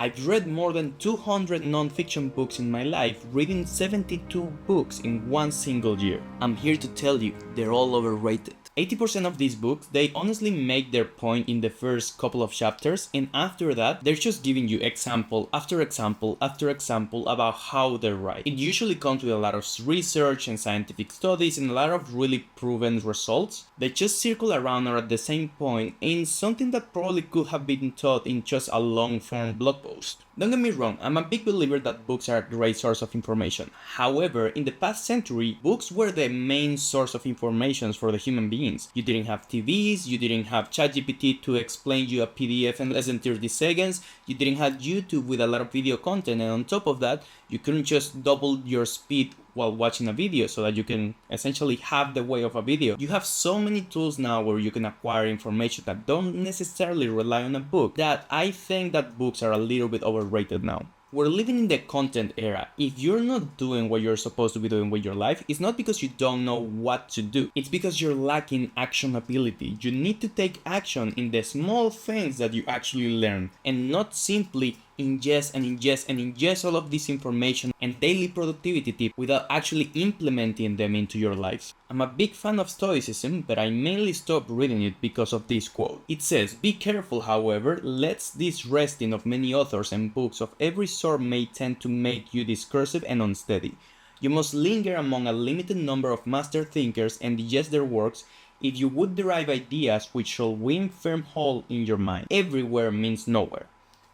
I've read more than 200 non-fiction books in my life, reading 72 books in one single year. I'm here to tell you, they're all overrated. 80% of these books, they honestly make their point in the first couple of chapters, and after that, they're just giving you example after example after example about how they're right. It usually comes with a lot of research and scientific studies and a lot of really proven results. They just circle around or at the same point in something that probably could have been taught in just a long-form blog post. Don't get me wrong, I'm a big believer that books are a great source of information. However, in the past century, books were the main source of information for the human beings. You didn't have TVs, you didn't have ChatGPT to explain you a PDF in less than 30 seconds, you didn't have YouTube with a lot of video content, and on top of that, you couldn't just double your speed while watching a video so that you can essentially have the way of a video. You have so many tools now where you can acquire information that don't necessarily rely on a book that I think that books are a little bit overrated now. We're living in the content era. If you're not doing what you're supposed to be doing with your life, it's not because you don't know what to do. It's because you're lacking actionability. You need to take action in the small things that you actually learn and not simply ingest all of this information and daily productivity tips without actually implementing them into your lives. I'm a big fan of Stoicism, but I mainly stopped reading it because of this quote. It says, "Be careful, however, lest this resting of many authors and books of every sort may tend to make you discursive and unsteady. You must linger among a limited number of master thinkers and digest their works if you would derive ideas which shall win firm hold in your mind." Everywhere means nowhere.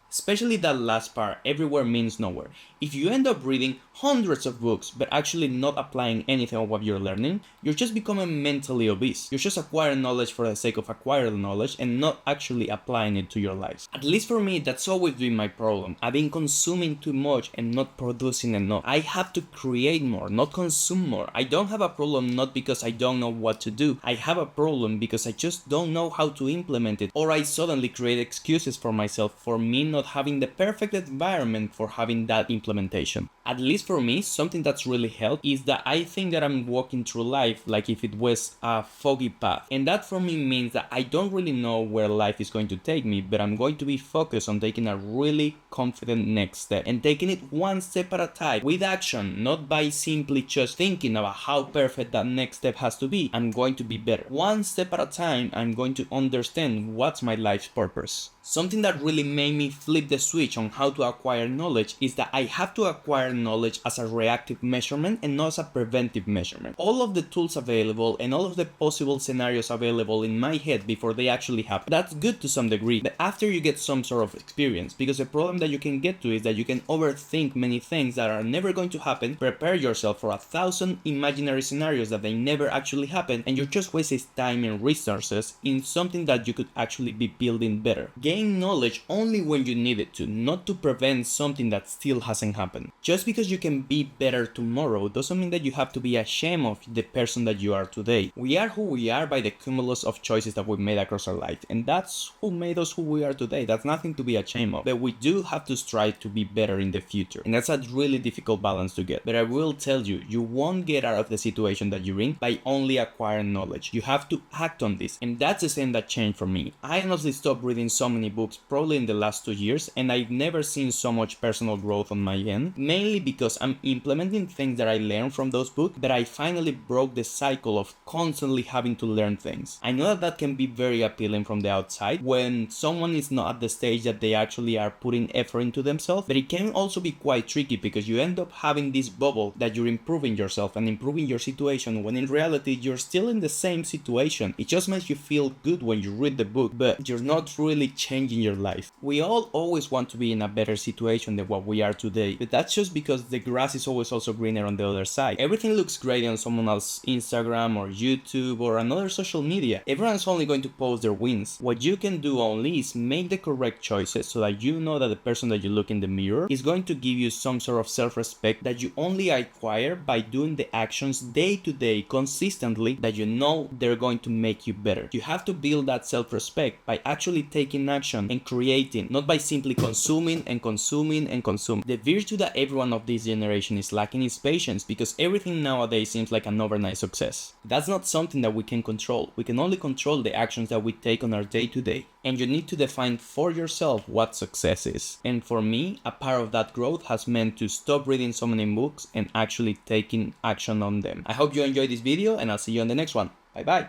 Especially that last part, everywhere means nowhere. If you end up reading hundreds of books but actually not applying anything of what you're learning, you're just becoming mentally obese. You're just acquiring knowledge for the sake of acquiring knowledge and not actually applying it to your lives. At least for me, that's always been my problem. I've been consuming too much and not producing enough. I have to create more, not consume more. I don't have a problem not because I don't know what to do. I have a problem because I just don't know how to implement it, or I suddenly create excuses for myself for me not having the perfect environment for having that implementation. At least for me, something that's really helped is that I think that I'm walking through life like if it was a foggy path. And that for me means that I don't really know where life is going to take me, but I'm going to be focused on taking a really confident next step and taking it one step at a time with action, not by simply just thinking about how perfect that next step has to be. I'm going to be better. One step at a time, I'm going to understand what's my life's purpose. Something that really made me flip the switch on how to acquire knowledge is that I have to acquire knowledge as a reactive measurement and not as a preventive measurement. All of the tools available and all of the possible scenarios available in my head before they actually happen, that's good to some degree, but after you get some sort of experience, because the problem that you can get to is that you can overthink many things that are never going to happen, prepare yourself for 1,000 imaginary scenarios that they never actually happen, and you're just wasting time and resources in something that you could actually be building better. Gain knowledge only when you need it to, not to prevent something that still hasn't happened. Just because you can be better tomorrow doesn't mean that you have to be ashamed of the person that you are today. We are who we are by the cumulus of choices that we've made across our life, and that's who made us who we are today. That's nothing to be ashamed of, but we do have to strive to be better in the future, and that's a really difficult balance to get. But I will tell you, you won't get out of the situation that you're in by only acquiring knowledge. You have to act on this, and that's the thing that changed for me. I honestly stopped reading so many books probably in the last 2 years, and I've never seen so much personal growth on my end, mainly because I'm implementing things that I learned from those books, but I finally broke the cycle of constantly having to learn things. I know that can be very appealing from the outside when someone is not at the stage that they actually are putting effort into themselves, but it can also be quite tricky because you end up having this bubble that you're improving yourself and improving your situation when in reality you're still in the same situation. It just makes you feel good when you read the book, but you're not really changing your life. We all always want to be in a better situation than what we are today, but that's just because the grass is always also greener on the other side. Everything looks great on someone else's Instagram or YouTube or another social media. Everyone's only going to post their wins. What you can do only is make the correct choices so that you know that the person that you look in the mirror is going to give you some sort of self-respect that you only acquire by doing the actions day to day consistently that you know they're going to make you better. You have to build that self-respect by actually taking action and creating, not by simply consuming and consuming and consuming. The virtue that every one of this generation is lacking is patience, because everything nowadays seems like an overnight success. That's not something that we can control. We can only control the actions that we take on our day-to-day. And you need to define for yourself what success is. And for me, a part of that growth has meant to stop reading so many books and actually taking action on them. I hope you enjoyed this video, and I'll see you on the next one. Bye bye!